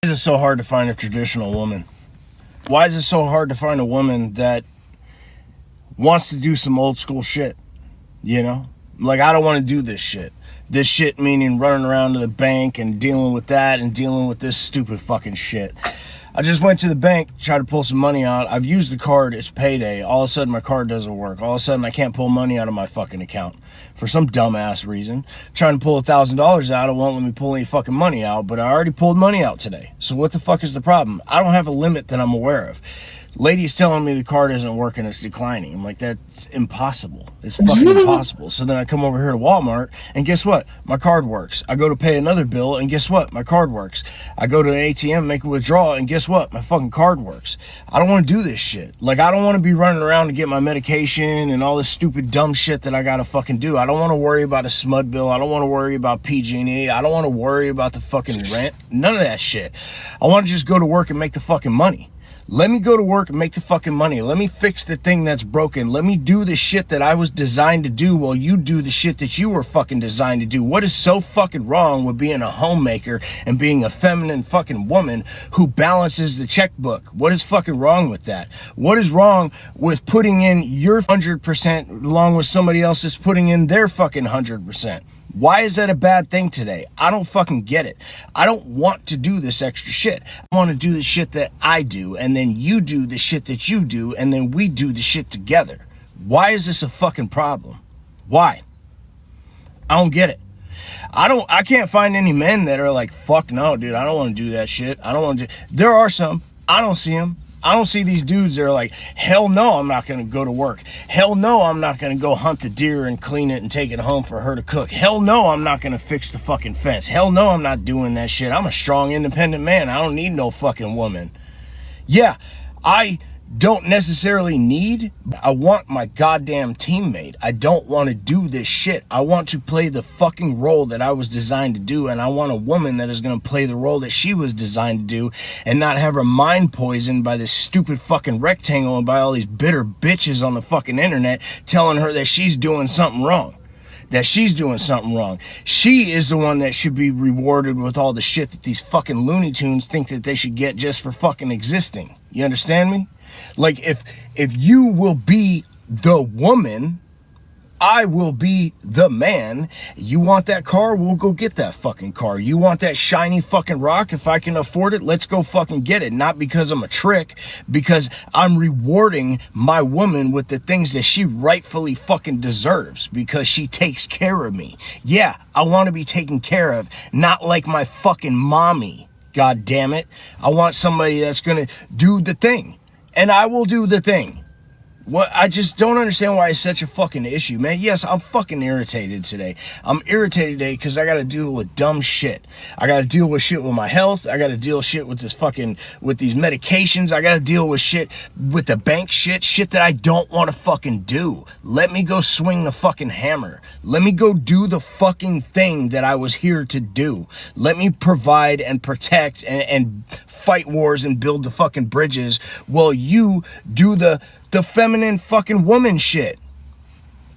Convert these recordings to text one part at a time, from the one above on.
Why is it so hard to find a traditional woman? Why is it so hard to find a woman that wants to do some old school shit? You know? Like, I don't want to do this shit. This shit meaning running around to the bank and dealing with that and dealing with this stupid fucking shit. I just went to the bank, tried to pull some money out. I've used the card, it's payday. All of a sudden my card doesn't work. All of a sudden I can't pull money out of my fucking account. For some dumbass reason. Trying to pull $1,000 out, it won't let me pull any fucking money out, but I already pulled money out today. So what the fuck is the problem? I don't have a limit that I'm aware of. Lady's telling me the card isn't working, it's declining. I'm like, that's impossible. It's fucking impossible. So then I come over here to Walmart, and guess what? My card works. I go to pay another bill, and guess what? My card works. I go to an ATM, make a withdrawal, and guess what? My fucking card works. I don't want to do this shit. Like, I don't want to be running around to get my medication and all this stupid dumb shit that I gotta fucking do. I don't want to worry about a SMUD bill. I don't want to worry about PG&E. I don't want to worry about the fucking rent. None of that shit. I want to just go to work and make the fucking money. Let me go to work and make the fucking money. Let me fix the thing that's broken. Let me do the shit that I was designed to do while you do the shit that you were fucking designed to do. What is so fucking wrong with being a homemaker and being a feminine fucking woman who balances the checkbook? What is fucking wrong with that? What is wrong with putting in your 100% along with somebody else that's putting in their fucking 100%? Why is that a bad thing today? I don't fucking get it. I don't want to do this extra shit. I want to do the shit that I do, and then you do the shit that you do, and then we do the shit together. Why is this a fucking problem? Why? I don't get it. I can't find any men that are like, fuck no, dude, I don't want to do that shit. I don't want to do. There are some. I don't see them. I don't see these dudes that are like, hell no, I'm not going to go to work. Hell no, I'm not going to go hunt the deer and clean it and take it home for her to cook. Hell no, I'm not going to fix the fucking fence. Hell no, I'm not doing that shit. I'm a strong, independent man. I don't need no fucking woman. Yeah, I don't necessarily need, I want my goddamn teammate. I don't want to do this shit. I want to play the fucking role that I was designed to do, and I want a woman that is going to play the role that she was designed to do and not have her mind poisoned by this stupid fucking rectangle and by all these bitter bitches on the fucking internet telling her that she's doing something wrong. That she's doing something wrong. She is the one that should be rewarded with all the shit that these fucking Looney Tunes think that they should get just for fucking existing. You understand me? Like, if you will be the woman, I will be the man. You want that car? We'll go get that fucking car. You want that shiny fucking rock? If I can afford it, let's go fucking get it. Not because I'm a trick, because I'm rewarding my woman with the things that she rightfully fucking deserves, because she takes care of me. Yeah, I want to be taken care of, not like my fucking mommy. God damn it. I want somebody that's going to do the thing. And I will do the thing. What, I just don't understand why it's such a fucking issue, man. Yes, I'm fucking irritated today. I'm irritated today because I got to deal with dumb shit. I got to deal with shit with my health. I got to deal shit with this fucking, with these medications. I got to deal with shit with the bank shit that I don't want to fucking do. Let me go swing the fucking hammer. Let me go do the fucking thing that I was here to do. Let me provide and protect and fight wars and build the fucking bridges while you do the feminine fucking woman shit.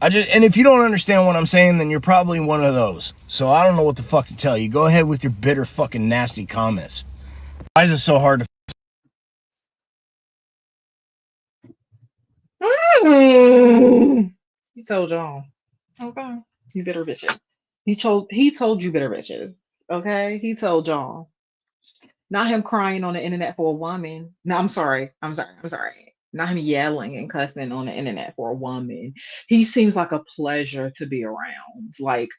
And if you don't understand what I'm saying, then you're probably one of those. So I don't know what the fuck to tell you. Go ahead with your bitter fucking nasty comments. Why is it so hard to... He told y'all. Okay. You bitter bitches. He told you bitter bitches. Okay? He told y'all. Not him crying on the internet for a woman. No, I'm sorry. Not him yelling and cussing on the internet for a woman. He seems like a pleasure to be around. Like,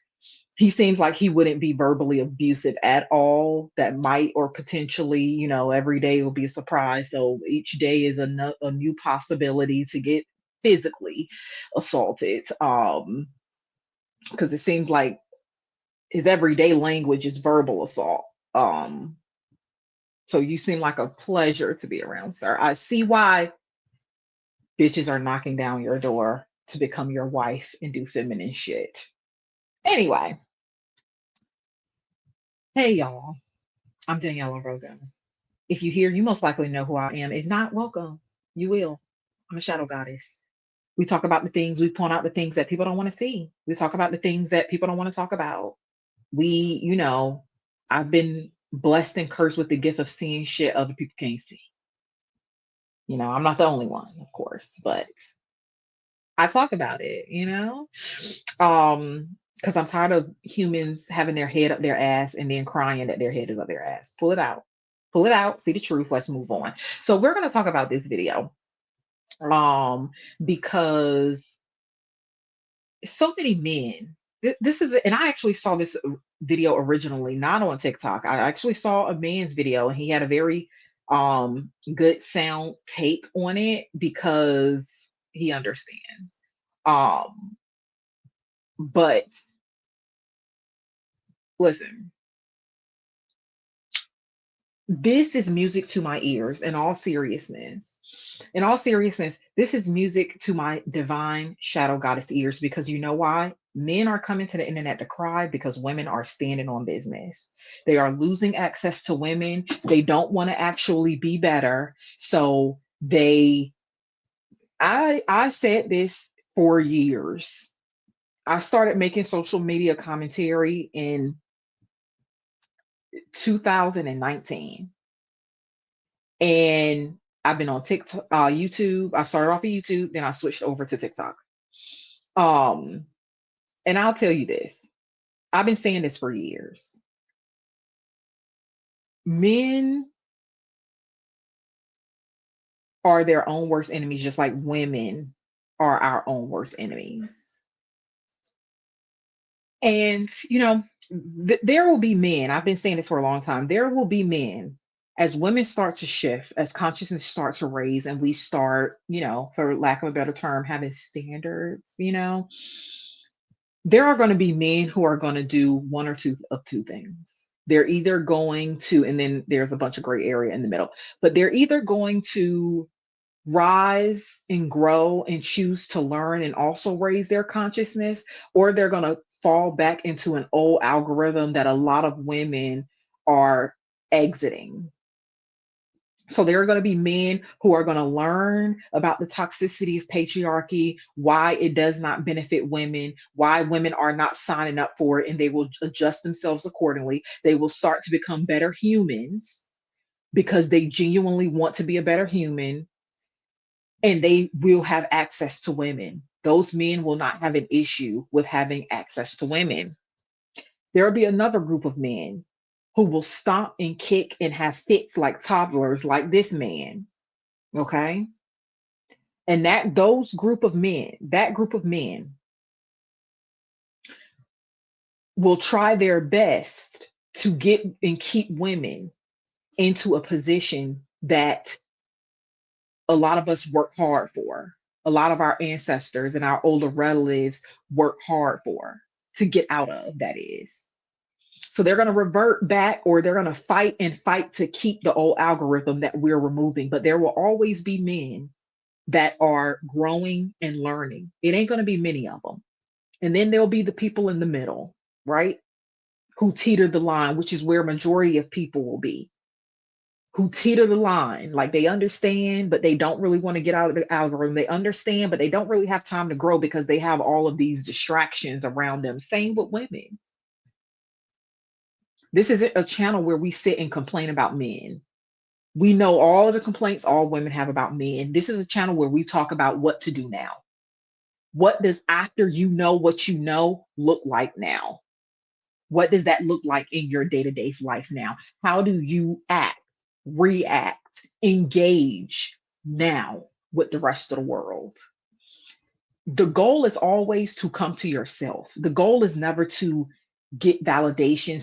he seems like he wouldn't be verbally abusive at all. That might or potentially, every day will be a surprise. So each day is a new possibility to get physically assaulted. Because it seems like his everyday language is verbal assault. So you seem like a pleasure to be around, sir. I see why bitches are knocking down your door to become your wife and do feminine shit. Anyway. Hey, y'all. I'm Danielle LaVirgo. If you hear, you most likely know who I am. If not, welcome. You will. I'm a shadow goddess. We talk about the things, we point out the things that people don't want to see. We talk about the things that people don't want to talk about. I've been blessed and cursed with the gift of seeing shit other people can't see. You know, I'm not the only one, of course, but I talk about it, you know? Because I'm tired of humans having their head up their ass and then crying that their head is up their ass. Pull it out. Pull it out, see the truth. Let's move on. So we're gonna talk about this video. Because so many men. This is, and I actually saw this video originally not on TikTok. I actually saw a man's video, and he had a very good sound take on it because he understands. Um, but listen, this is music to my ears in all seriousness. In all seriousness, this is music to my divine shadow goddess ears because you know why? Men are coming to the internet to cry because women are standing on business. They are losing access to women. They don't want to actually be better. So I said this for years. I started making social media commentary in 2019. And I've been on TikTok, YouTube. I started off of YouTube, then I switched over to TikTok. Um, and I'll tell you this. I've been saying this for years. Men are their own worst enemies, just like women are our own worst enemies. And, you know, there will be men, I've been saying this for a long time, there will be men as women start to shift, as consciousness starts to raise, and we start, you know, for lack of a better term, having standards, you know, there are going to be men who are going to do one or two of two things. They're either going to, and then there's a bunch of gray area in the middle, but they're either going to rise and grow and choose to learn and also raise their consciousness, or they're going to fall back into an old algorithm that a lot of women are exiting. So there are going to be men who are going to learn about the toxicity of patriarchy, why it does not benefit women, why women are not signing up for it, and they will adjust themselves accordingly. They will start to become better humans because they genuinely want to be a better human, and they will have access to women. Those men will not have an issue with having access to women. There will be another group of men who will stomp and kick and have fits like toddlers, like this man. Okay. And that group of men will try their best to get and keep women into a position that a lot of us work hard for. A lot of our ancestors and our older relatives work hard for to get out of, that is. So they're going to revert back, or they're going to fight and fight to keep the old algorithm that we're removing. But there will always be men that are growing and learning. It ain't going to be many of them. And then there'll be the people in the middle, right? Who teeter the line, which is where majority of people will be. Who teeter the line, like they understand, but they don't really want to get out of the algorithm. They understand, but they don't really have time to grow because they have all of these distractions around them. Same with women. This isn't a channel where we sit and complain about men. We know all of the complaints all women have about men. This is a channel where we talk about what to do now. What does after you know what you know look like now? What does that look like in your day-to-day life now? How do you act, react, engage now with the rest of the world? The goal is always to come to yourself. The goal is never to get validation,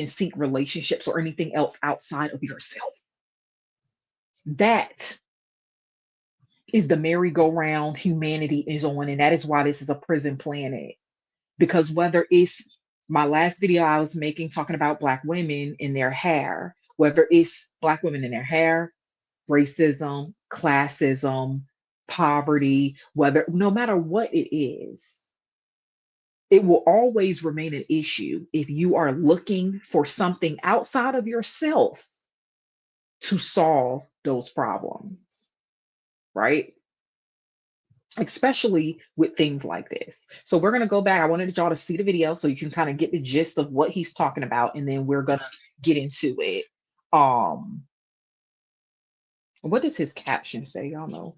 seek relationships, or anything else outside of yourself. That is the merry-go-round humanity is on, and that is why this is a prison planet. Because whether it's my last video I was making talking about Black women in their hair, whether it's Black women in their hair, racism, classism, poverty, whether no matter what it is, it will always remain an issue if you are looking for something outside of yourself to solve those problems, right? Especially with things like this. So we're going to go back. I wanted y'all to see the video so you can kind of get the gist of what he's talking about. And then we're going to get into it. Um, what does his caption say? Y'all know.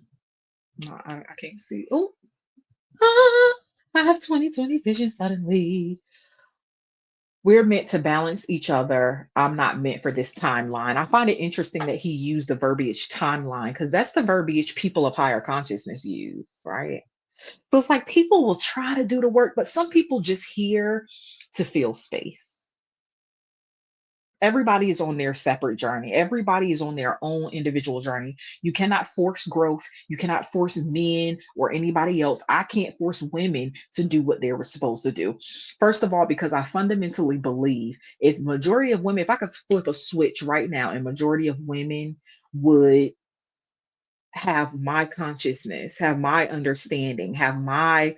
No, I can't see. Oh, I have 2020 vision suddenly. We're meant to balance each other. I'm not meant for this timeline. I find it interesting that he used the verbiage timeline because that's the verbiage people of higher consciousness use, right? So it's like people will try to do the work, but some people just here to fill space. Everybody is on their separate journey. Everybody is on their own individual journey. You cannot force growth. You cannot force men or anybody else. I can't force women to do what they were supposed to do. First of all, because I fundamentally believe if majority of women, if I could flip a switch right now and majority of women would have my consciousness, have my understanding, have my,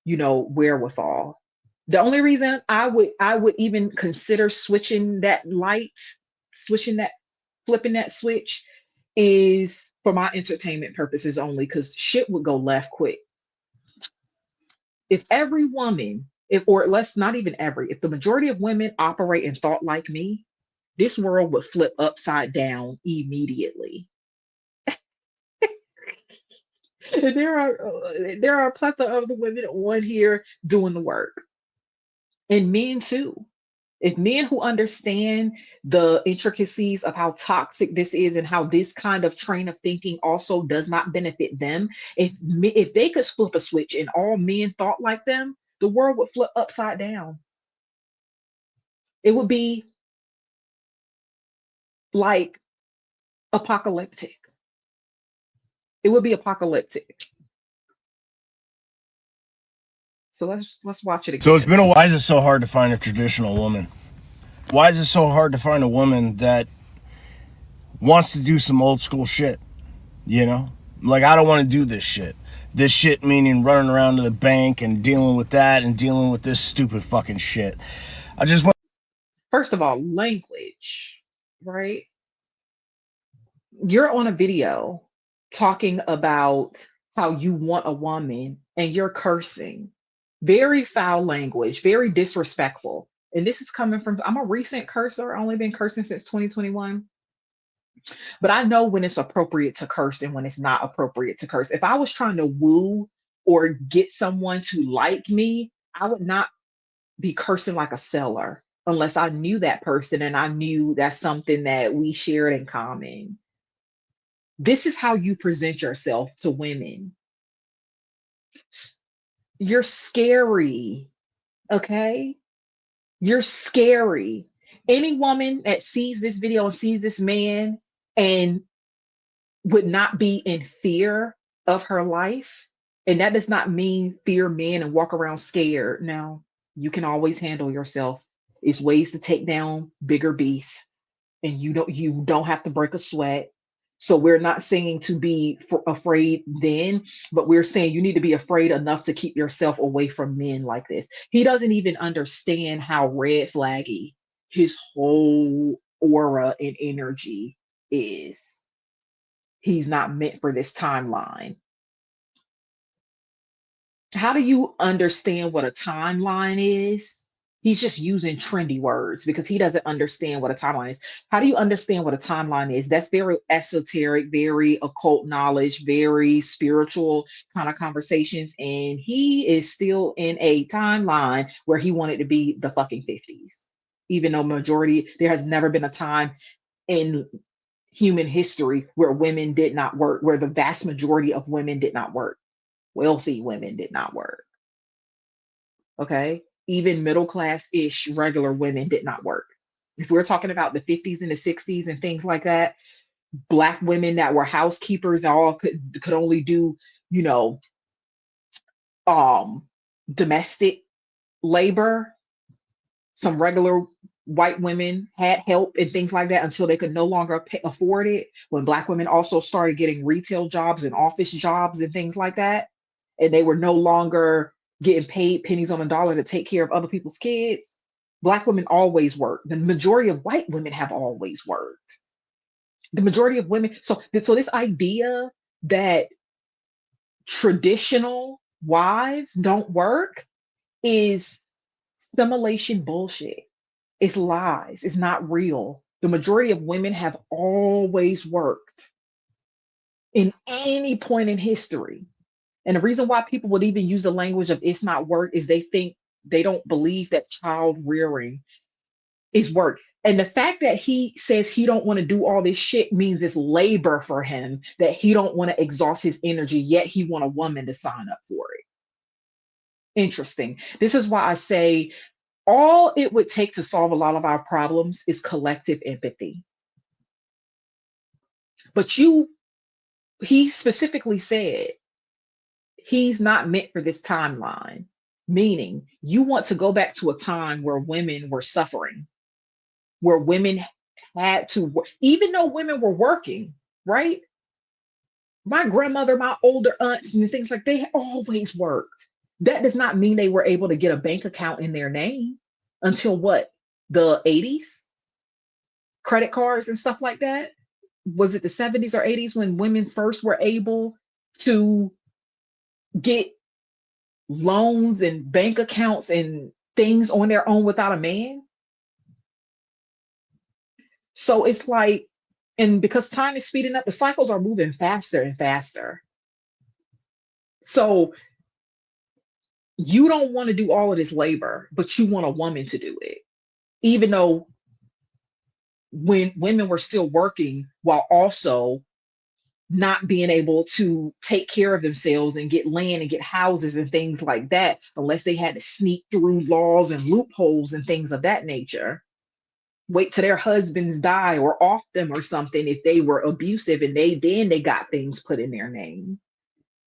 wherewithal. The only reason I would even consider switching that light, switching that, flipping that switch is for my entertainment purposes only, because shit would go left quick. If every woman, if or let's not even every, if the majority of women operate and thought like me, this world would flip upside down immediately. And there are a plethora of the women on here doing the work, and men too. If men who understand the intricacies of how toxic this is and how this kind of train of thinking also does not benefit them, if they could flip a switch and all men thought like them, the world would flip upside down. It would be like apocalyptic. It would be apocalyptic. So let's watch it So it's again. been a while. Why is it so hard to find a traditional woman? Why is it so hard to find a woman that wants to do some old school shit? You know? Like, I don't want to do this shit. This shit meaning running around to the bank and dealing with that and dealing with this stupid fucking shit. I just want. First of all, language, right? You're on a video talking about how you want a woman and you're cursing. Very foul language, very disrespectful. And this is coming from, I'm a recent cursor, I've only been cursing since 2021, but I know when it's appropriate to curse and when it's not appropriate to curse. If I was trying to woo or get someone to like me, I would not be cursing like a seller unless I knew that person and I knew that's something that we shared in common. This is how you present yourself to women. You're scary, okay? You're scary. Any woman that sees this video and sees this man and would not be in fear of her life, and that does not mean fear men and walk around scared. No, you can always handle yourself. It's ways to take down bigger beasts, and you don't have to break a sweat. So we're not saying to be afraid then, but we're saying you need to be afraid enough to keep yourself away from men like this. He doesn't even understand how red flaggy his whole aura and energy is. He's not meant for this timeline. How do you understand what a timeline is? He's just using trendy words because he doesn't understand what a timeline is. How do you understand what a timeline is? That's very esoteric, very occult knowledge, very spiritual kind of conversations. And he is still in a timeline where he wanted to be the fucking 50s, even though majority, there has never been a time in human history where women did not work, where the vast majority of women did not work. Wealthy women did not work. Okay. Even middle class ish regular women did not work. If we're talking about the 50s and the 60s and things like that, Black women that were housekeepers all could only do, you know, um, domestic labor. Some regular white women had help and things like that until they could no longer afford it. When Black women also started getting retail jobs and office jobs and things like that, and they were no longer getting paid pennies on a dollar to take care of other people's kids, Black women always worked. The majority of white women have always worked. The majority of women. So this idea that traditional wives don't work is simulation bullshit. It's lies. It's not real. The majority of women have always worked in any point in history. And the reason why people would even use the language of it's not work is they don't believe that child rearing is work. And the fact that he says he don't want to do all this shit means it's labor for him, that he don't want to exhaust his energy, yet he want a woman to sign up for it. Interesting. This is why I say all it would take to solve a lot of our problems is collective empathy. But he specifically said he's not meant for this timeline, meaning you want to go back to a time where women were suffering, where women had to work, even though women were working, right? My grandmother, my older aunts, and things like they always worked. That does not mean they were able to get a bank account in their name until what? The 80s? Credit cards and stuff like that? Was it the 70s or 80s when women first were able to get loans and bank accounts and things on their own without a man? So it's like, and because time is speeding up, the cycles are moving faster and faster. So you don't want to do all of this labor, but you want a woman to do it, even though when women were still working while also not being able to take care of themselves and get land and get houses and things like that, unless they had to sneak through laws and loopholes and things of that nature. Wait till their husbands die or off them or something if they were abusive, and they got things put in their name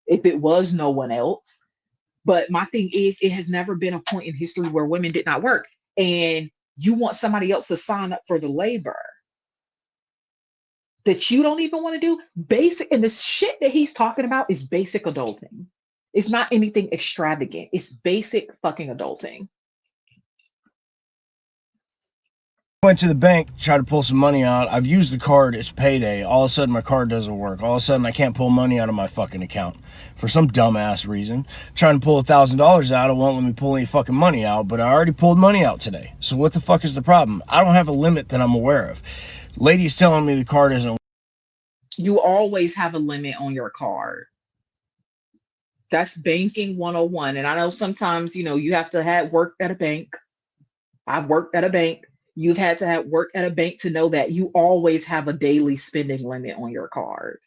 if it was no one else. But my thing is, it has never been a point in history where women did not work, and you want somebody else to sign up for the labor that you don't even want to do. Basic, and the shit that he's talking about is basic adulting. It's not anything extravagant. It's basic fucking adulting. Went to the bank, tried to pull some money out. I've used the card. It's payday. All of a sudden, my card doesn't work. All of a sudden, I can't pull money out of my fucking account for some dumbass reason. Trying to pull $1,000 out, it won't let me pull any fucking money out. But I already pulled money out today. So what the fuck is the problem? I don't have a limit that I'm aware of. Lady's telling me the card isn't. You always have a limit on your card. That's banking 101. And I know sometimes, you have to have worked at a bank. I've worked at a bank. You've had to have work at a bank to know that you always have a daily spending limit on your card.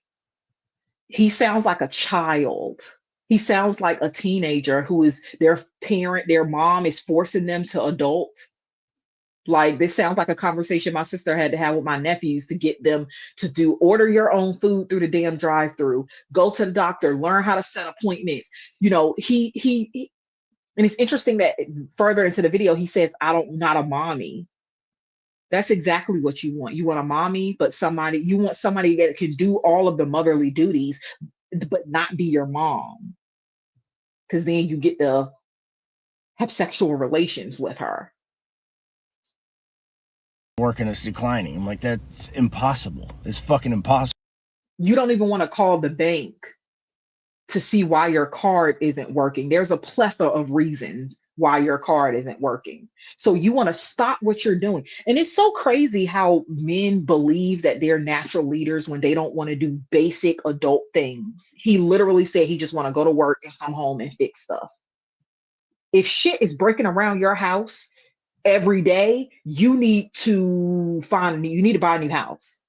He sounds like a child. He sounds like a teenager who is their mom is forcing them to adult. Like, this sounds like a conversation my sister had to have with my nephews to get them to order your own food through the damn drive-through, go to the doctor, learn how to set appointments. He and it's interesting that further into the video, he says, not a mommy. That's exactly what you want. You want a mommy, but you want somebody that can do all of the motherly duties, but not be your mom. Because then you get to have sexual relations with her. Working is declining. I'm like, that's impossible. It's fucking impossible. You don't even want to call the bank to see why your card isn't working. There's a plethora of reasons why your card isn't working. So you want to stop what you're doing. And it's so crazy how men believe that they're natural leaders when they don't want to do basic adult things. He literally said he just want to go to work and come home and fix stuff. If shit is breaking around your house every day, you need to buy a new house.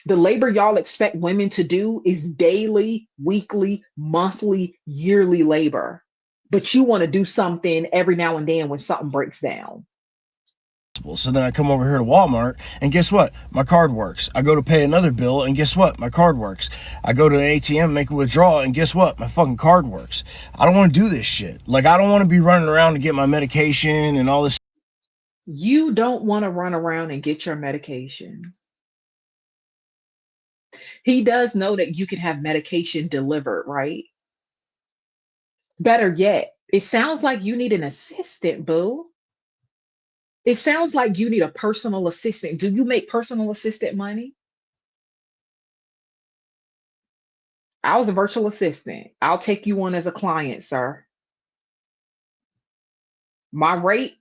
The labor y'all expect women to do is daily, weekly, monthly, yearly labor. But you want to do something every now and then when something breaks down. So then I come over here to Walmart, and guess what? My card works. I go to pay another bill, and guess what? My card works. I go to an ATM, make a withdrawal, and guess what? My fucking card works. I don't want to do this shit. Like, I don't want to be running around to get my medication and all this. You don't want to run around and get your medication. He does know that you can have medication delivered, right? Better yet, it sounds like you need an assistant, boo. It sounds like you need a personal assistant. Do you make personal assistant money? I was a virtual assistant. I'll take you on as a client, sir. My rate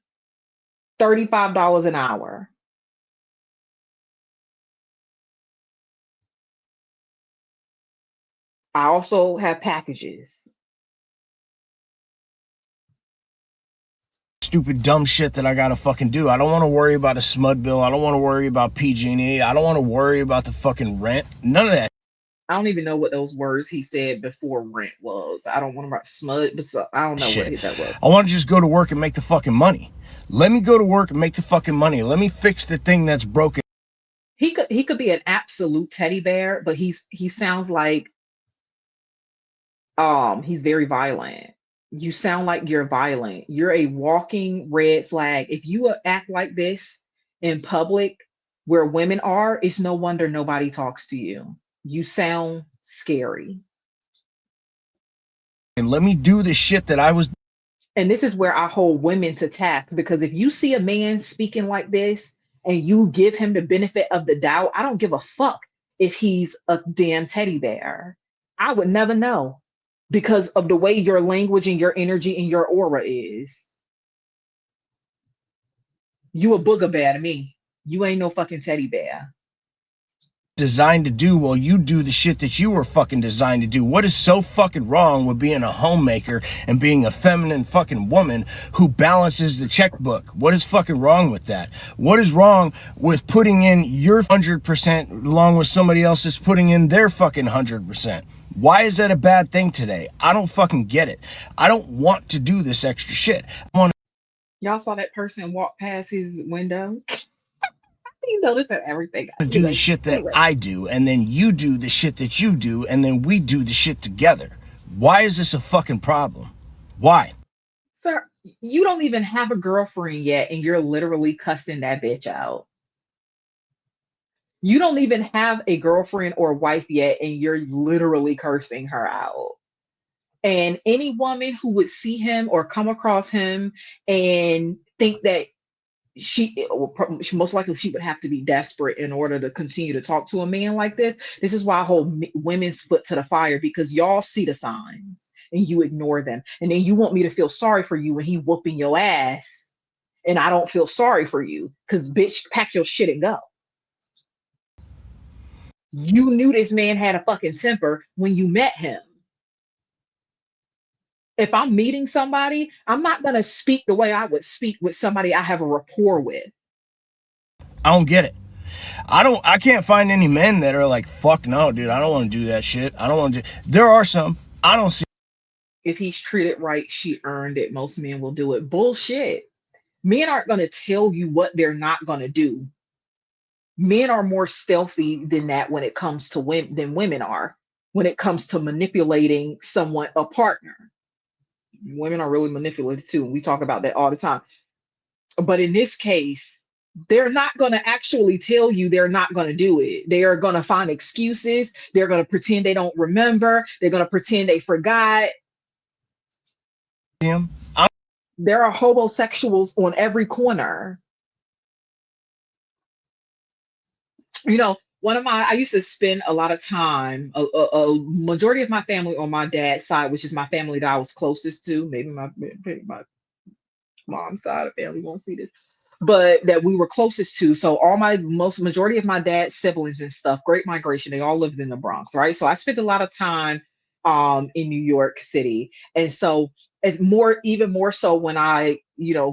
$35 an hour. I also have packages. Stupid dumb shit that I gotta fucking do. I don't want to worry about a SMUD bill. I don't want to worry about PG&E. I don't want to worry about the fucking rent. None of that I don't even know what those words he said before rent was. I don't want to write smut, but I don't know what shit. that was. I want to just go to work and make the fucking money. Let me go to work and make the fucking money. Let me fix the thing that's broken. He could be an absolute teddy bear, but he sounds like he's very violent. You sound like you're violent. You're a walking red flag. If you act like this in public where women are, it's no wonder nobody talks to you. You sound scary. And let me do the shit that I was. And this is where I hold women to task, because if you see a man speaking like this and you give him the benefit of the doubt, I don't give a fuck if he's a damn teddy bear. I would never know because of the way your language and your energy and your aura is. You a booger bear to me. You ain't no fucking teddy bear. Designed to do while you do the shit that you were fucking designed to do. What is so fucking wrong with being a homemaker and being a feminine fucking woman who balances the checkbook? What is fucking wrong with that? What is wrong with putting in your 100% along with somebody else that's putting in their fucking 100%? Why is that a bad thing today? I don't fucking get it. I don't want to do this extra shit. I want Y'all saw that person walk past his window? You notice that everything. to do the Anyway, shit that anyway. I do, and then you do the shit that you do, and then we do the shit together. Why is this a fucking problem? Why? Sir, you don't even have a girlfriend yet, and you're literally cussing that bitch out. You don't even have a girlfriend or wife yet, and you're literally cursing her out. And any woman who would see him or come across him and think that she most likely she would have to be desperate in order to continue to talk to a man like this. This is why I hold women's foot to the fire, because y'all see the signs and you ignore them, and then you want me to feel sorry for you when he whooping your ass, and I don't feel sorry for you because bitch, pack your shit and go. You knew this man had a fucking temper when you met him. If I'm meeting somebody, I'm not going to speak the way I would speak with somebody I have a rapport with. I don't get it. I can't find any men that are like, fuck no, dude, I don't want to do that shit. I don't want to do. There are some. I don't see. If he's treated right, she earned it. Most men will do it. Bullshit. Men aren't going to tell you what they're not going to do. Men are more stealthy than that when it comes to women than women are when it comes to manipulating someone, a partner. Women are really manipulative too, and we talk about that all the time. But in this case, they're not going to actually tell you they're not going to do it. They are going to find excuses. They're going to pretend they don't remember. They're going to pretend they forgot. Him. There are homosexuals on every corner. You know, I used to spend a lot of time, a majority of my family on my dad's side, which is my family that I was closest to. Maybe my mom's side of family won't see this, but that we were closest to. So all my most majority of my dad's siblings and stuff, Great Migration, they all lived in the Bronx, right? So I spent a lot of time in New York City. And so it's more, even more so when I,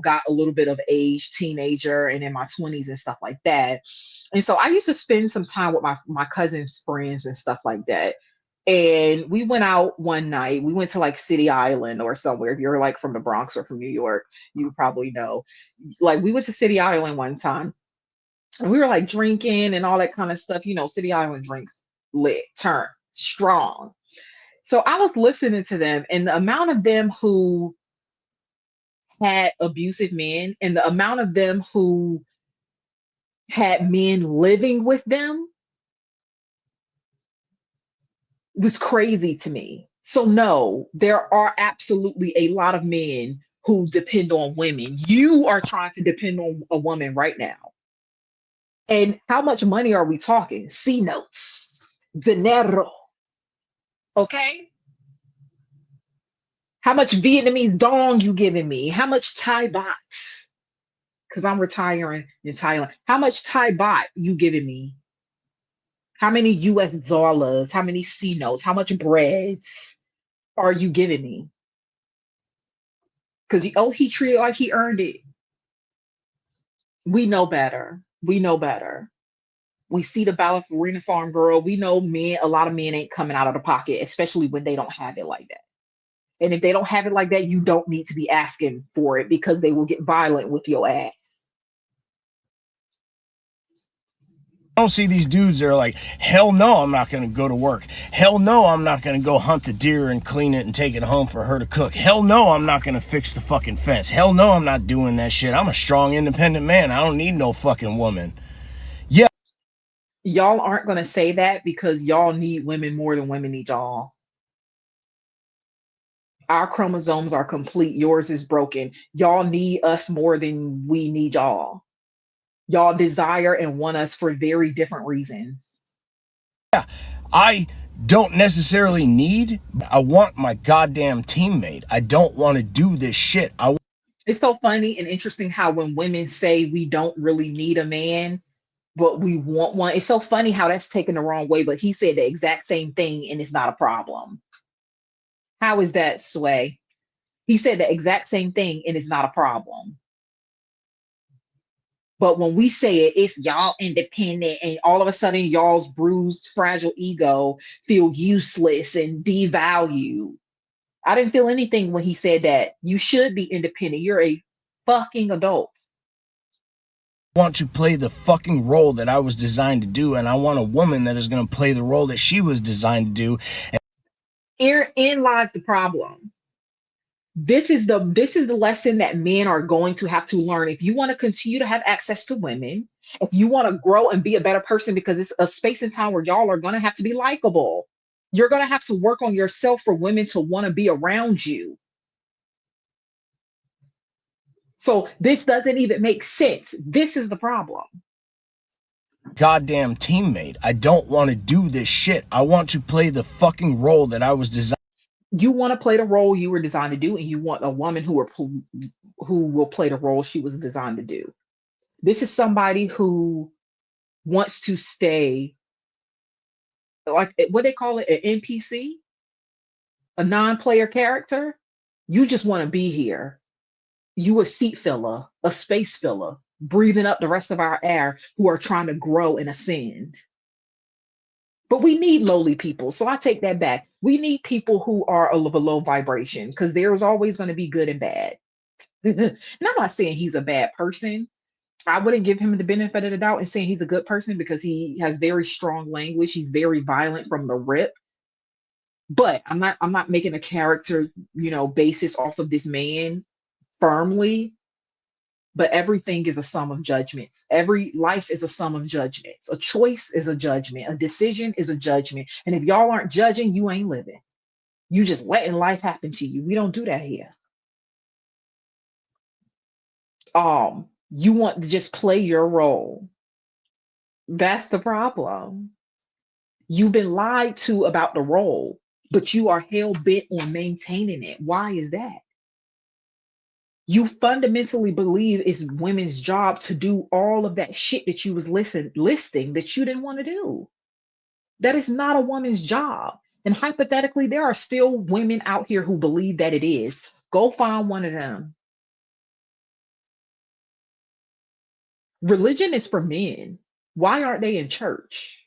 got a little bit of age, teenager, and in my 20s and stuff like that. And so I used to spend some time with my cousins' friends and stuff like that. And we went out one night. We went to like City Island or somewhere. If you're like from the Bronx or from New York, you probably know. Like we went to City Island one time and we were like drinking and all that kind of stuff. City Island drinks lit, turn strong. So I was listening to them, and the amount of them who had abusive men and the amount of them who had men living with them was crazy to me. So no, there are absolutely a lot of men who depend on women. You are trying to depend on a woman right now. And how much money are we talking? C notes, dinero. Okay. How much Vietnamese dong you giving me? How much Thai baht? because I'm retiring in Thailand. How much Thai baht you giving me? How many US dollars? How many C notes? How much breads are you giving me? Because he treated like he earned it. We know better. We know better. We see the ballerina farm girl. We know men, a lot of men ain't coming out of the pocket, especially when they don't have it like that. And if they don't have it like that, you don't need to be asking for it because they will get violent with your ass. I don't see these dudes that are like, hell no, I'm not going to go to work. Hell no, I'm not going to go hunt the deer and clean it and take it home for her to cook. Hell no, I'm not going to fix the fucking fence. Hell no, I'm not doing that shit. I'm a strong, independent man. I don't need no fucking woman. Yeah. Y'all aren't going to say that because y'all need women more than women need y'all. Our chromosomes are complete. Yours is broken. Y'all need us more than we need y'all. Y'all desire and want us for very different reasons. I don't necessarily need, I want my goddamn teammate. I don't want to do this shit. It's so funny and interesting how when women say we don't really need a man, but we want one, it's so funny how that's taken the wrong way. But he said the exact same thing and it's not a problem. How is that, Sway? He said the exact same thing and it's not a problem. But when we say it, if y'all independent and all of a sudden y'all's bruised, fragile ego feel useless and devalued. I didn't feel anything when he said that. You should be independent. You're a fucking adult. Want to play the fucking role that I was designed to do, and I want a woman that is going to play the role that she was designed to do. Herein lies the problem. This is the lesson that men are going to have to learn. If you want to continue to have access to women, if you want to grow and be a better person, because it's a space and time where y'all are going to have to be likable. You're going to have to work on yourself for women to want to be around you. So this doesn't even make sense. This is the problem. Goddamn teammate. I don't want to do this shit. I want to play the fucking role that I was designed. You want to play the role you were designed to do, and you want a woman who will play the role she was designed to do. This is somebody who wants to stay like what they call it, an NPC, a non-player character. You just want to be here. You a seat filler, a space filler, breathing up the rest of our air who are trying to grow and ascend. But we need lowly people. So I take that back. We need people who are of a low vibration because there's always going to be good and bad. And I'm not saying he's a bad person. I wouldn't give him the benefit of the doubt and saying he's a good person because he has very strong language. He's very violent from the rip. But I'm not making a character, basis off of this man firmly. But everything is a sum of judgments. Every life is a sum of judgments. A choice is a judgment. A decision is a judgment. And if y'all aren't judging, you ain't living. You just letting life happen to you. We don't do that here. You want to just play your role. That's the problem. You've been lied to about the role, but you are hell bent on maintaining it. Why is that? You fundamentally believe it's women's job to do all of that shit that you was listing that you didn't want to do. That is not a woman's job. And hypothetically, there are still women out here who believe that it is. Go find one of them. Religion is for men. Why aren't they in church?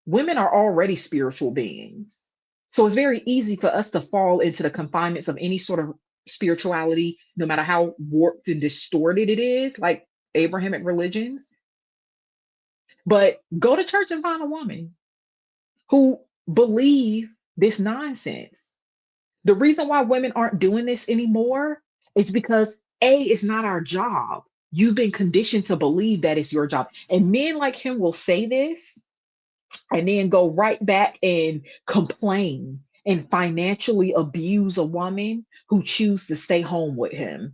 Women are already spiritual beings. So it's very easy for us to fall into the confinements of any sort of spirituality, no matter how warped and distorted it is, like Abrahamic religions. But go to church and find a woman who believe this nonsense. The reason why women aren't doing this anymore is because it's not our job. You've been conditioned to believe that it's your job. And men like him will say this and then go right back and complain and financially abuse a woman who choose to stay home with him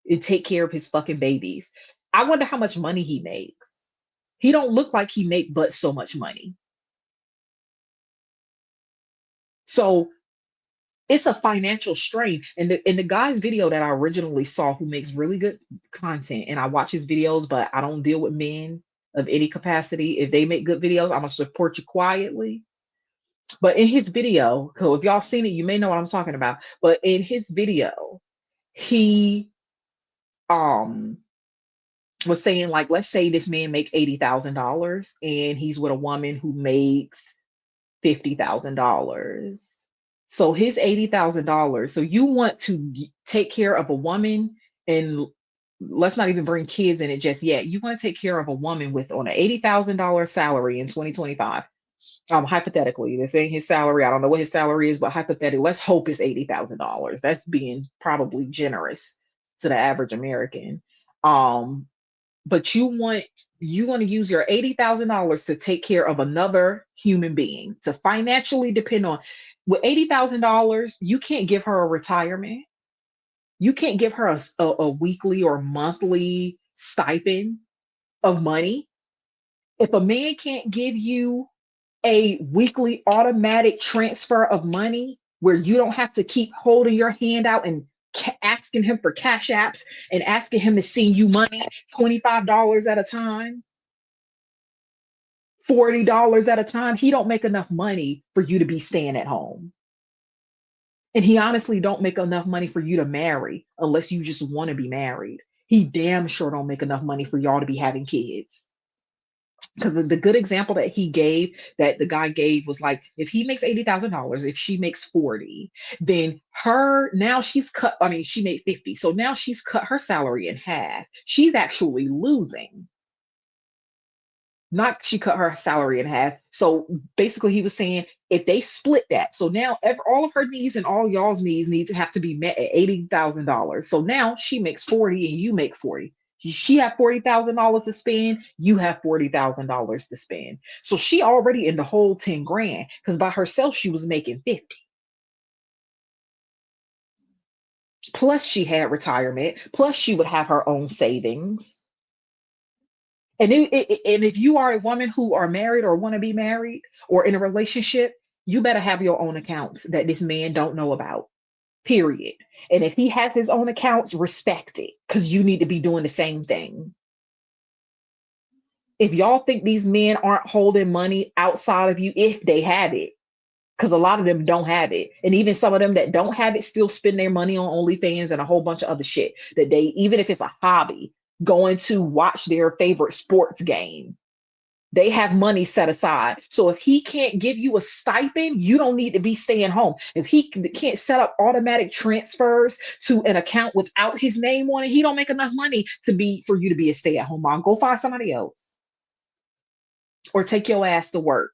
and take care of his fucking babies. I wonder how much money he makes. He don't look like he make but so much money. So It's a financial strain. And the guy's video that I originally saw, who makes really good content, and I watch his videos, but I don't deal with men of any capacity. If they make good videos, I'm gonna support you quietly. But in his video, so if y'all seen it, you may know what I'm talking about. But in his video, he um was saying, like, let's say this man make $80,000 and he's with a woman who makes $50,000. So his $80,000. So you want to take care of a woman, and let's not even bring kids in it just yet. You want to take care of a woman with on an $80,000 salary in 2025. Hypothetically, this ain't his salary. I don't know what his salary is, but hypothetically, let's hope it's $80,000. That's being probably generous to the average American. Um, but you want to use your $80,000 to take care of another human being, to financially depend on. With $80,000, you can't give her a retirement. You can't give her a weekly or monthly stipend of money. If a man can't give you a weekly automatic transfer of money where you don't have to keep holding your hand out and asking him for cash apps and asking him to send you money, $25 at a time, $40 at a time, he don't make enough money for you to be staying at home. And he honestly don't make enough money for you to marry unless you just want to be married. He damn sure don't make enough money for y'all to be having kids. Because the good example that he gave, that the guy gave, was like, if he makes $80,000, if she makes 40, then her, now she's cut, I mean, she made 50. So now she's cut her salary in half. She's actually losing. Not she cut her salary in half. So basically, he was saying if they split that, so now all of her needs and all y'all's needs need to have to be met at $80,000. So now she makes 40 and you make 40. She have $40,000 to spend. You have $40,000 to spend. So she already in the whole 10 grand, because by herself she was making 50. Plus she had retirement. Plus she would have her own savings. And if you are a woman who are married or want to be married or in a relationship, you better have your own accounts that this man don't know about. Period. And if he has his own accounts, respect it, because you need to be doing the same thing. If y'all think these men aren't holding money outside of you, if they have it, because a lot of them don't have it. And even some of them that don't have it still spend their money on OnlyFans and a whole bunch of other shit that they, even if it's a hobby, going to watch their favorite sports game. They have money set aside. So if he can't give you a stipend, you don't need to be staying home. If he can't set up automatic transfers to an account without his name on it, he don't make enough money for you to be a stay-at-home mom. Go find somebody else or take your ass to work,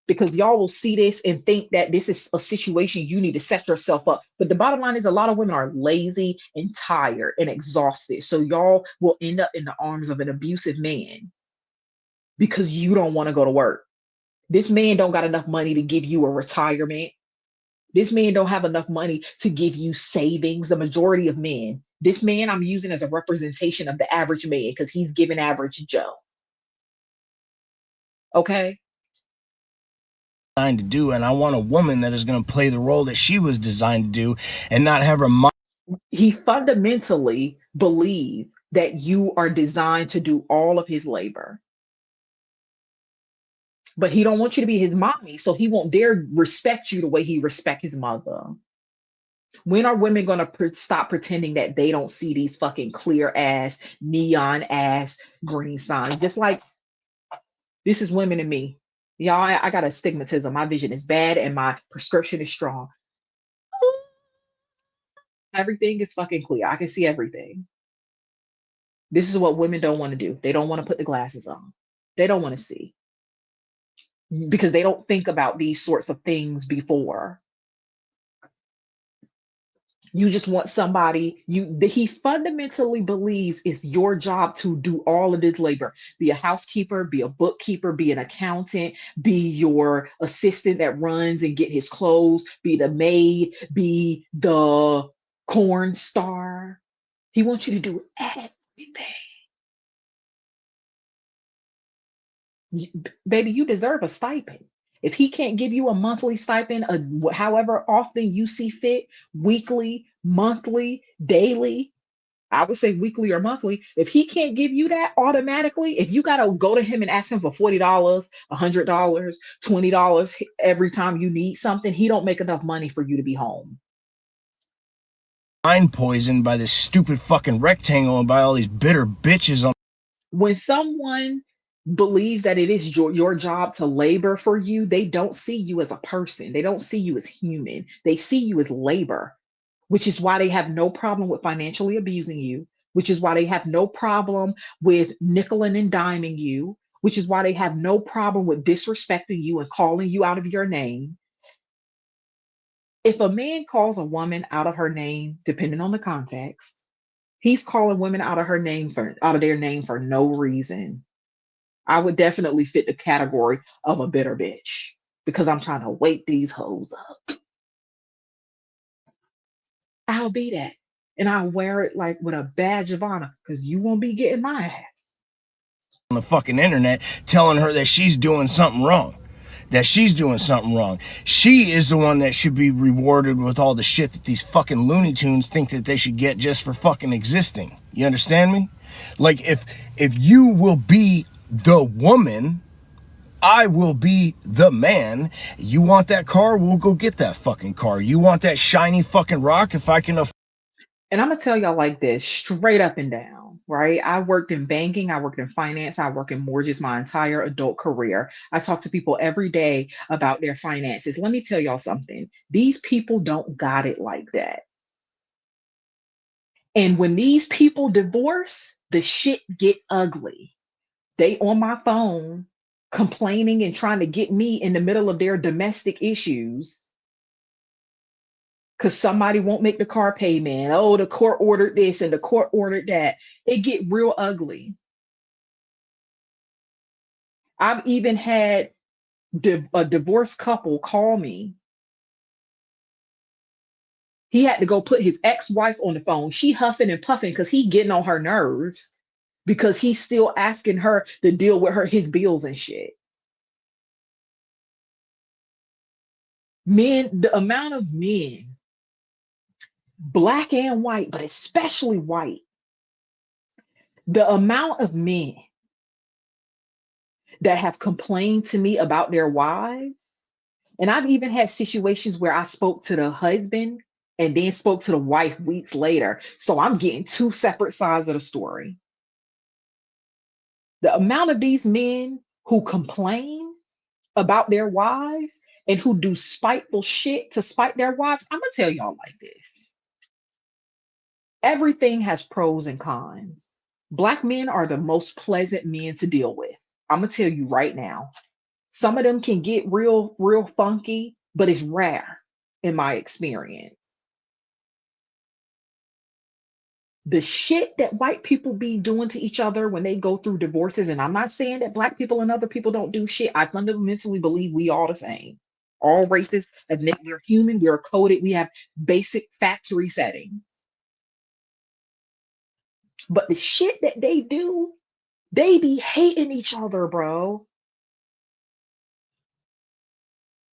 because y'all will see this and think that this is a situation you need to set yourself up. But the bottom line is a lot of women are lazy and tired and exhausted. So y'all will end up in the arms of an abusive man because you don't want to go to work. This man don't got enough money to give you a retirement. This man don't have enough money to give you savings. The majority of men, this man I'm using as a representation of the average man because he's giving average Joe. Okay? Designed to do, and I want a woman that is going to play the role that she was designed to do and not have her mind. He fundamentally believes that you are designed to do all of his labor. But he don't want you to be his mommy, so he won't dare respect you the way he respect his mother. When are women going to stop pretending that they don't see these fucking clear ass, neon ass green signs? Just like, this is women and me. Y'all, I got astigmatism. My vision is bad and my prescription is strong. Everything is fucking clear. I can see everything. This is what women don't want to do. They don't want to put the glasses on. They don't want to see because they don't think about these sorts of things before. You just want somebody, he fundamentally believes it's your job to do all of this labor. Be a housekeeper, be a bookkeeper, be an accountant, be your assistant that runs and get his clothes, be the maid, be the corn star. He wants you to do everything. Baby, you deserve a stipend. If he can't give you a monthly stipend, however often you see fit, weekly, monthly, daily, I would say weekly or monthly. If he can't give you that automatically, if you got to go to him and ask him for $40, $100, $20 every time you need something, he don't make enough money for you to be home. Mind poisoned by this stupid fucking rectangle and by all these bitter bitches on. When someone believes that it is your job to labor for you, they don't see you as a person. They don't see you as human. They see you as labor, which is why they have no problem with financially abusing you, which is why they have no problem with nickeling and diming you, which is why they have no problem with disrespecting you and calling you out of your name. If a man calls a woman out of her name, depending on the context, he's calling women out of their name for no reason. I would definitely fit the category of a bitter bitch because I'm trying to wake these hoes up. I'll be that. And I'll wear it like with a badge of honor because you won't be getting my ass. On the fucking internet telling her that she's doing something wrong. That she's doing something wrong. She is the one that should be rewarded with all the shit that these fucking Looney Tunes think that they should get just for fucking existing. You understand me? Like if you will be the woman, I will be the man. You want that car? We'll go get that fucking car. You want that shiny fucking rock? If I can afford. And I'm going to tell y'all like this, straight up and down, right? I worked in banking, I worked in finance, I worked in mortgage my entire adult career. I talk to people every day about their finances. Let me tell y'all something. These people don't got it like that. And when these people divorce, the shit get ugly. They on my phone complaining and trying to get me in the middle of their domestic issues because somebody won't make the car payment. Oh, the court ordered this and the court ordered that. It get real ugly. I've even had a divorced couple call me. He had to go put his ex-wife on the phone. She huffing and puffing because he getting on her nerves because he's still asking her to deal with his bills and shit. Men, the amount of men, black and white, but especially white, the amount of men that have complained to me about their wives. And I've even had situations where I spoke to the husband and then spoke to the wife weeks later. So I'm getting two separate sides of the story. The amount of these men who complain about their wives and who do spiteful shit to spite their wives, I'm going to tell y'all like this. Everything has pros and cons. Black men are the most pleasant men to deal with. I'm going to tell you right now. Some of them can get real, real funky, but it's rare in my experience. The shit that white people be doing to each other when they go through divorces, and I'm not saying that black people and other people don't do shit. I fundamentally believe we all the same. All races, ethnic, we're human, we're coded, we have basic factory settings. But the shit that they do, they be hating each other, bro.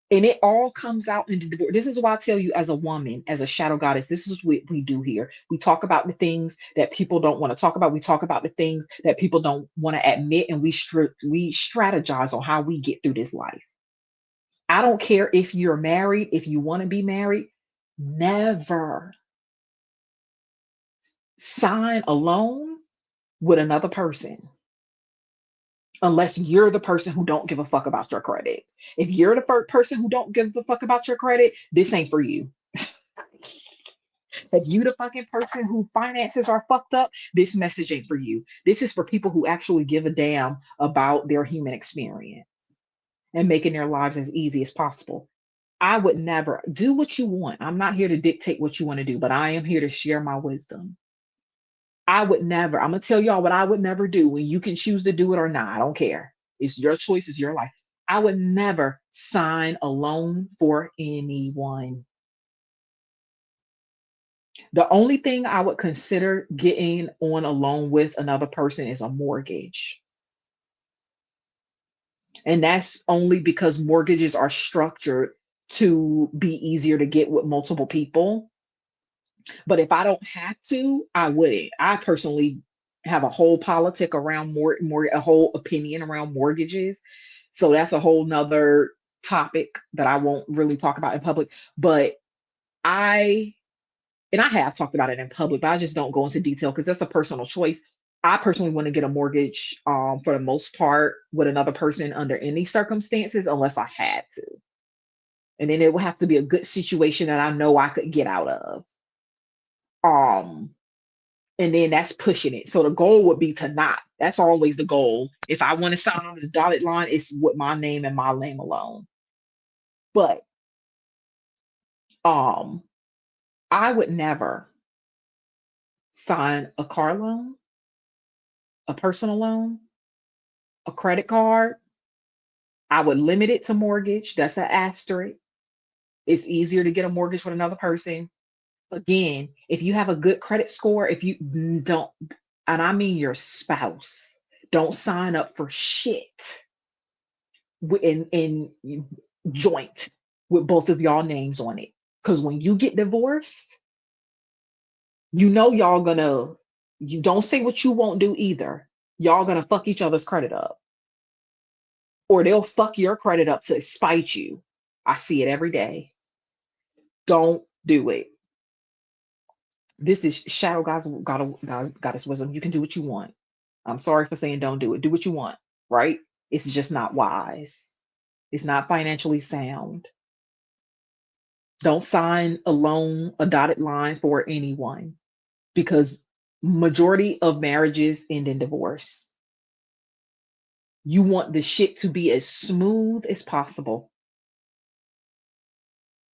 And it all comes out in the divorce. This is why I tell you, as a woman, as a shadow goddess, this is what we do here. We talk about the things that people don't want to talk about. We talk about the things that people don't want to admit, and we strategize on how we get through this life. I don't care if you're married, if you want to be married, never sign alone with another person unless you're the person who don't give a fuck about your credit. If you're the first person who don't give a fuck about your credit, this ain't for you. If you the fucking person whose finances are fucked up, this message ain't for you. This is for people who actually give a damn about their human experience and making their lives as easy as possible. I would never do what you want. I'm not here to dictate what you want to do, but I am here to share my wisdom. I would never, I'm going to tell y'all what I would never do when you can choose to do it or not. I don't care. It's your choice, it's your life. I would never sign a loan for anyone. The only thing I would consider getting on a loan with another person is a mortgage. And that's only because mortgages are structured to be easier to get with multiple people. But if I don't have to, I wouldn't. I personally have a whole politic around a whole opinion around mortgages. So that's a whole nother topic that I won't really talk about in public. But I, and I have talked about it in public, but I just don't go into detail because that's a personal choice. I personally want to get a mortgage for the most part with another person under any circumstances, unless I had to. And then it would have to be a good situation that I know I could get out of. Um, and then that's pushing it. So the goal would be to not. That's always the goal. If I want to sign on the dotted line, it's with my name and my name alone. But um, I would never sign a car loan, a personal loan, a credit card. I would limit it to mortgage. That's an asterisk. It's easier to get a mortgage with another person. Again, if you have a good credit score, if you don't, and I mean your spouse, don't sign up for shit in joint with both of y'all names on it. Because when you get divorced, you know y'all gonna, you don't say what you won't do either. Y'all gonna fuck each other's credit up. Or they'll fuck your credit up to spite you. I see it every day. Don't do it. This is Shadow Goddess Wisdom. You can do what you want. I'm sorry for saying don't do it. Do what you want, right? It's just not wise. It's not financially sound. Don't sign a loan, a dotted line for anyone because majority of marriages end in divorce. You want the shit to be as smooth as possible.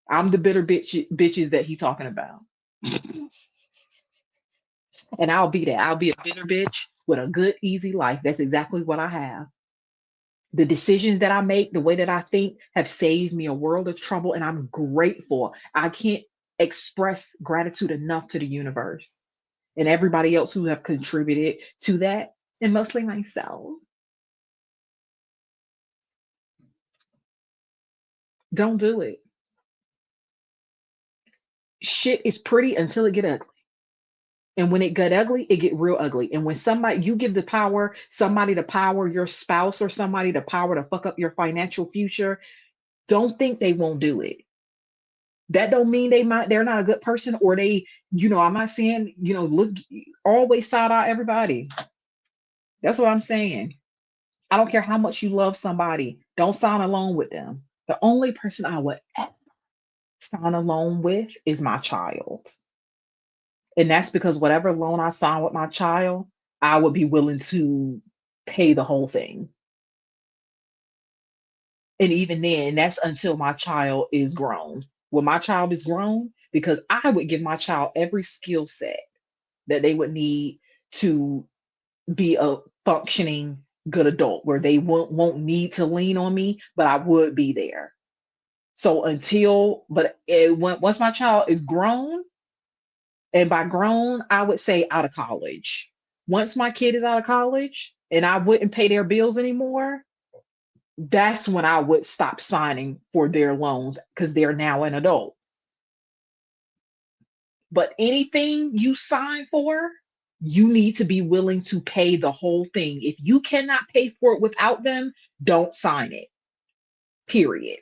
I'm the bitter bitches that he talking about. And I'll be that. I'll be a bitter bitch with a good, easy life. That's exactly what I have. The decisions that I make, the way that I think have saved me a world of trouble, and I'm grateful. I can't express gratitude enough to the universe and everybody else who have contributed to that, and mostly myself. Don't do it. Shit is pretty until it get ugly. And when it get ugly, it get real ugly. And when somebody you give the power, somebody the power, your spouse or somebody the power to fuck up your financial future, don't think they won't do it. That don't mean they're not a good person or they, I'm not saying, look, always side out everybody. That's what I'm saying. I don't care how much you love somebody. Don't sign along with them. The only person I would ever sign along with is my child. And that's because whatever loan I sign with my child, I would be willing to pay the whole thing. And even then, that's until my child is grown. When my child is grown, because I would give my child every skill set that they would need to be a functioning good adult where they won't need to lean on me, but I would be there. So once my child is grown, and by grown, I would say out of college. Once my kid is out of college and I wouldn't pay their bills anymore, that's when I would stop signing for their loans because they're now an adult. But anything you sign for, you need to be willing to pay the whole thing. If you cannot pay for it without them, don't sign it. Period.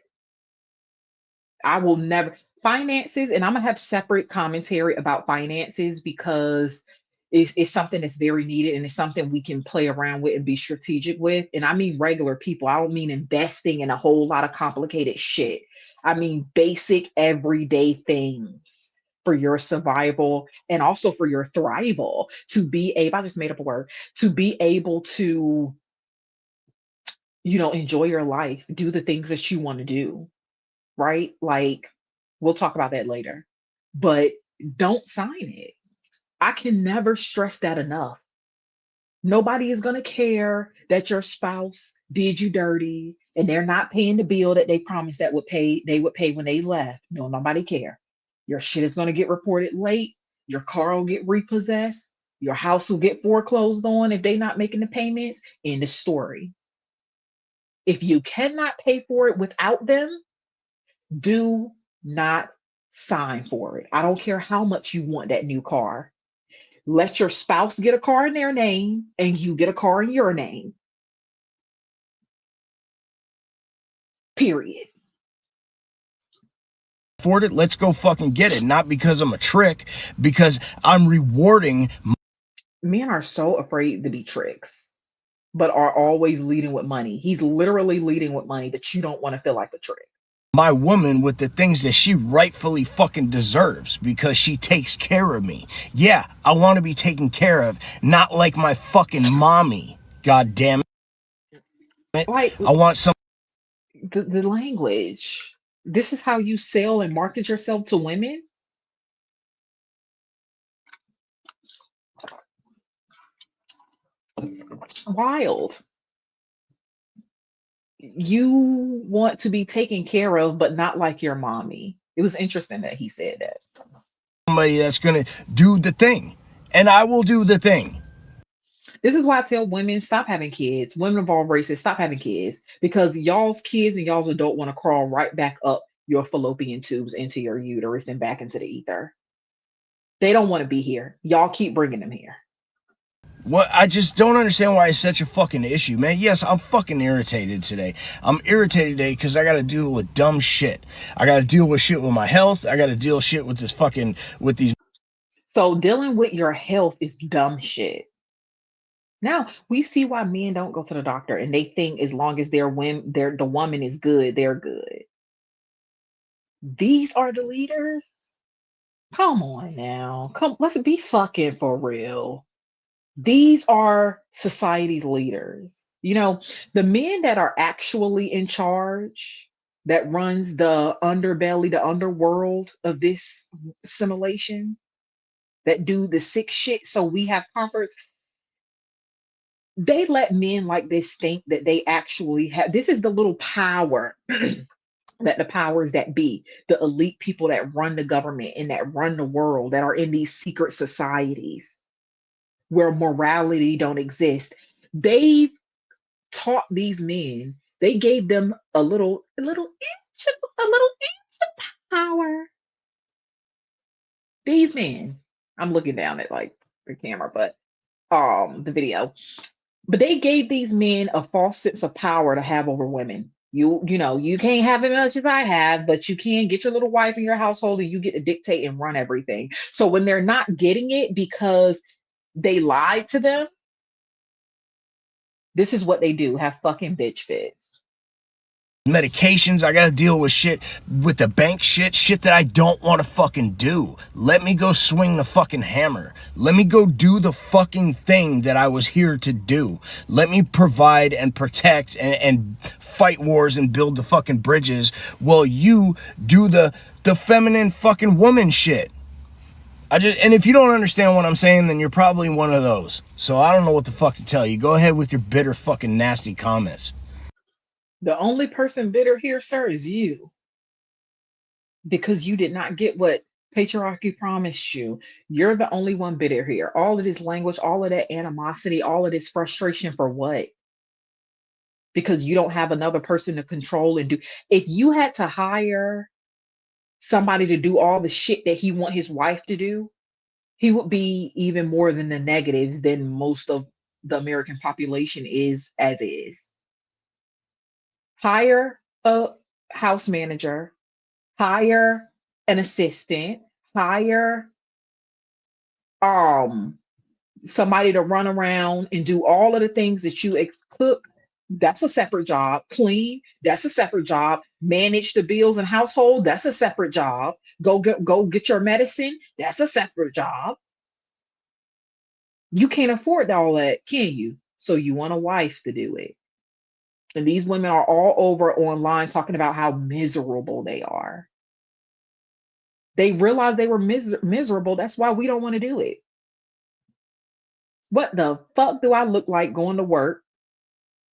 I will never finances, and I'm gonna have separate commentary about finances because it's something that's very needed and it's something we can play around with and be strategic with. And I mean regular people. I don't mean investing in a whole lot of complicated shit. I mean basic everyday things for your survival and also for your thrival to be able, I just made up a word, to be able to, enjoy your life, do the things that you want to do, right? Like, we'll talk about that later, but don't sign it. I can never stress that enough. Nobody is going to care that your spouse did you dirty and they're not paying the bill that they promised they would pay when they left. No, nobody care. Your shit is going to get reported late. Your car will get repossessed. Your house will get foreclosed on if they're not making the payments. End the story. If you cannot pay for it without them, do not sign for it. I don't care how much you want that new car. Let your spouse get a car in their name and you get a car in your name. Period. afford it, let's go fucking get it. Not because I'm a trick, because I'm rewarding. Men are so afraid to be tricks, but are always leading with money. He's literally leading with money, but you don't want to feel like a trick. My woman with the things that she rightfully fucking deserves because she takes care of me. Yeah, I want to be taken care of, not like my fucking mommy. God damn it. Like I want some. the language. This is how you sell and market yourself to women. Wild. You want to be taken care of, but not like your mommy. It was interesting that he said that. Somebody that's gonna do the thing, and I will do the thing. This is why I tell women stop having kids. Women of all races, stop having kids because y'all's kids and y'all's adult want to crawl right back up your fallopian tubes into your uterus and back into the ether. They don't want to be here. Y'all keep bringing them here. What, I just don't understand why it's such a fucking issue, man. Yes, I'm fucking irritated today. I'm irritated today because I gotta deal with dumb shit. I gotta deal with shit with my health. I gotta deal shit with this fucking, with these. So dealing with your health is dumb shit. Now we see why men don't go to the doctor and they think as long as the woman is good, they're good. These are the leaders. Come on now. Come, let's be fucking for real. These are society's leaders. You know, the men that are actually in charge, that runs the underbelly, the underworld of this simulation, that do the sick shit so we have comforts. They let men like this think that they actually have this is the little power that the powers that be, the elite people that run the government and that run the world, that are in these secret societies where morality don't exist. They've taught these men, they gave them a little inch of power. These men, I'm looking down at like the camera, but the video. But they gave these men a false sense of power to have over women. You know, you can't have as much as I have, but you can get your little wife in your household and you get to dictate and run everything. So when they're not getting it because they lied to them, this is what they do, have fucking bitch fits. Medications, I gotta deal with shit, with the bank shit that I don't want to fucking do. Let me go swing the fucking hammer. Let me go do the fucking thing that I was here to do. Let me provide and protect and fight wars and build the fucking bridges while you do the feminine fucking woman shit. And if you don't understand what I'm saying, then you're probably one of those. So I don't know what the fuck to tell you. Go ahead with your bitter fucking nasty comments. The only person bitter here, sir, is you because you did not get what patriarchy promised you. You're the only one bitter here. All of this language, all of that animosity, all of this frustration for what? Because you don't have another person to control and do. If you had to hire somebody to do all the shit that he want his wife to do, he would be even more than the negatives than most of the American population is as is. Hire a house manager, hire an assistant, hire um somebody to run around and do all of the things that you cook. That's a separate job. Clean, that's a separate job. Manage the bills and household, that's a separate job. Go get your medicine, that's a separate job. You can't afford all that, can you? So you want a wife to do it. And these women are all over online talking about how miserable they are. They realized they were miserable. That's why we don't want to do it. What the fuck do I look like going to work?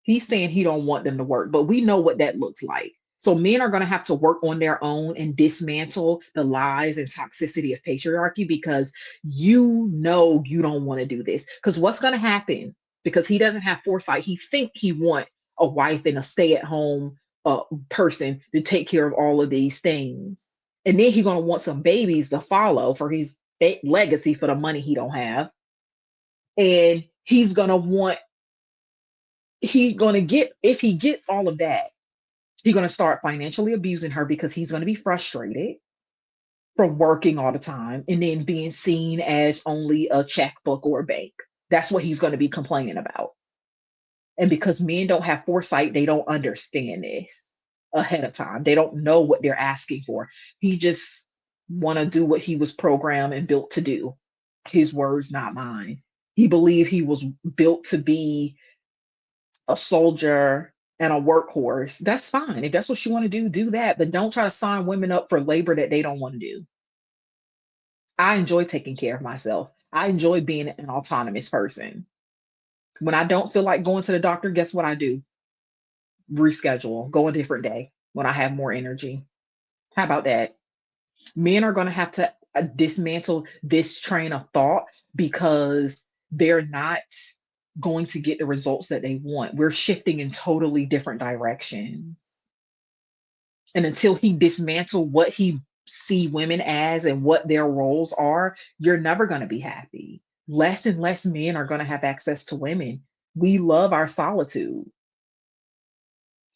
He's saying he don't want them to work, but we know what that looks like. So men are going to have to work on their own and dismantle the lies and toxicity of patriarchy because you know you don't want to do this. Because what's going to happen? Because he doesn't have foresight. He think he want a wife and a stay-at-home person to take care of all of these things. And then he's gonna want some babies to follow for his legacy for the money he don't have. And he's gonna get, if he gets all of that, he's gonna start financially abusing her because he's gonna be frustrated from working all the time and then being seen as only a checkbook or a bank. That's what he's gonna be complaining about. And because men don't have foresight, they don't understand this ahead of time. They don't know what they're asking for. He just want to do what he was programmed and built to do. His words, not mine. He believed he was built to be a soldier and a workhorse. That's fine. If that's what you want to do that. But don't try to sign women up for labor that they don't want to do. I enjoy taking care of myself. I enjoy being an autonomous person. When I don't feel like going to the doctor, guess what I do? Reschedule, go a different day when I have more energy. How about that? Men are going to have to dismantle this train of thought because they're not going to get the results that they want. We're shifting in totally different directions. And until he dismantle what he see women as and what their roles are, you're never going to be happy. Less and less men are going to have access to women. We love our solitude.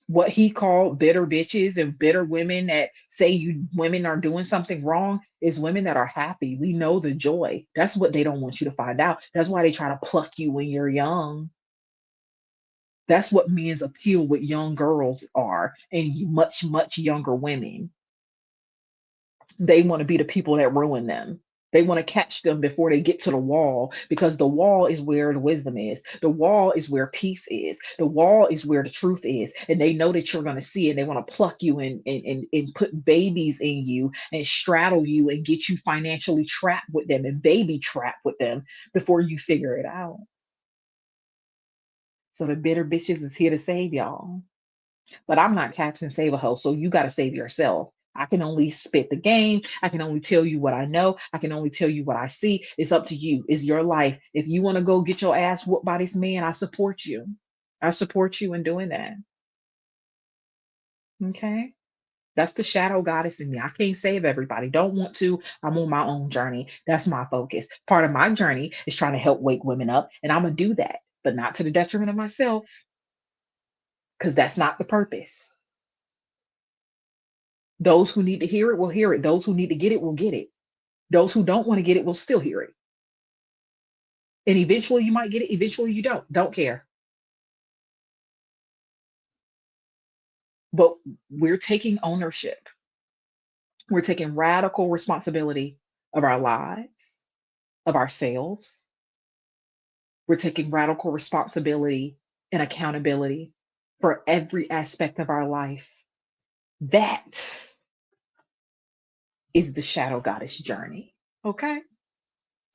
What he called bitter bitches and bitter women that say you women are doing something wrong is women that are happy. We know the joy. That's what they don't want you to find out. That's why they try to pluck you when you're young. That's what men's appeal with young girls are and much, much younger women. They want to be the people that ruin them. They want to catch them before they get to the wall because the wall is where the wisdom is. The wall is where peace is. The wall is where the truth is. And they know that you're going to see it. They want to pluck you and put babies in you and straddle you and get you financially trapped with them and baby trapped with them before you figure it out. So the bitter bitches is here to save y'all. But I'm not Captain Save a Hoe, so you got to save yourself. I can only spit the game. I can only tell you what I know. I can only tell you what I see. It's up to you. It's your life. If you want to go get your ass whooped by this man, I support you. I support you in doing that. Okay? That's the shadow goddess in me. I can't save everybody. Don't want to. I'm on my own journey. That's my focus. Part of my journey is trying to help wake women up, and I'm going to do that, but not to the detriment of myself, because that's not the purpose. Those who need to hear it will hear it. Those who need to get it will get it. Those who don't want to get it will still hear it. And eventually you might get it. Eventually you don't. Don't care. But we're taking ownership. We're taking radical responsibility of our lives, of ourselves. We're taking radical responsibility and accountability for every aspect of our life. That is the shadow goddess journey. Okay.